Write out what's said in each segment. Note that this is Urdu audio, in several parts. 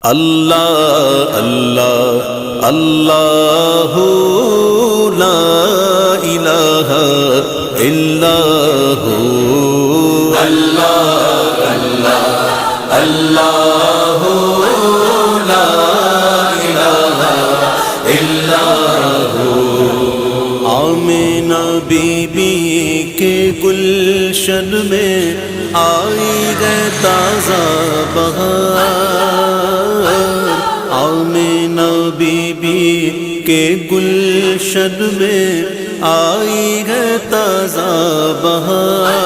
اللہ اللہ اللہ لا الہ الا ہو اللہ اللہ اللہ لا الہ الا ہو آمینہ بی بی کے گلشن میں آئی گئے تازہ بہار آمینہ بی بی کے گلشن میں آئی ہے تازہ بہار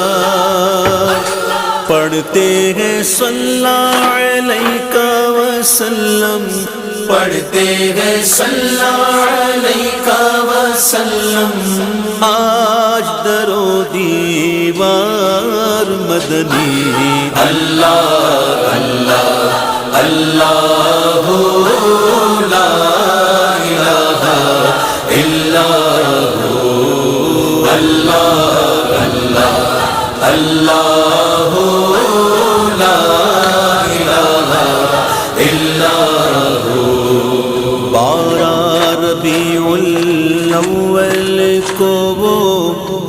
پڑھتے ہیں صلی اللہ علیہ وسلم پڑھتے ہیں صلی اللہ علیہ وسلم آج در و دیوار مدنی اللہ اللہ اللہ لا الہ الا ہو اللہ اللہ اللہ لا الہ الا ہو بارہ ربیع الاول کو وہ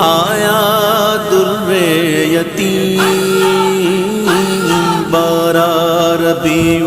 آیا در یتیم بارہ ربیع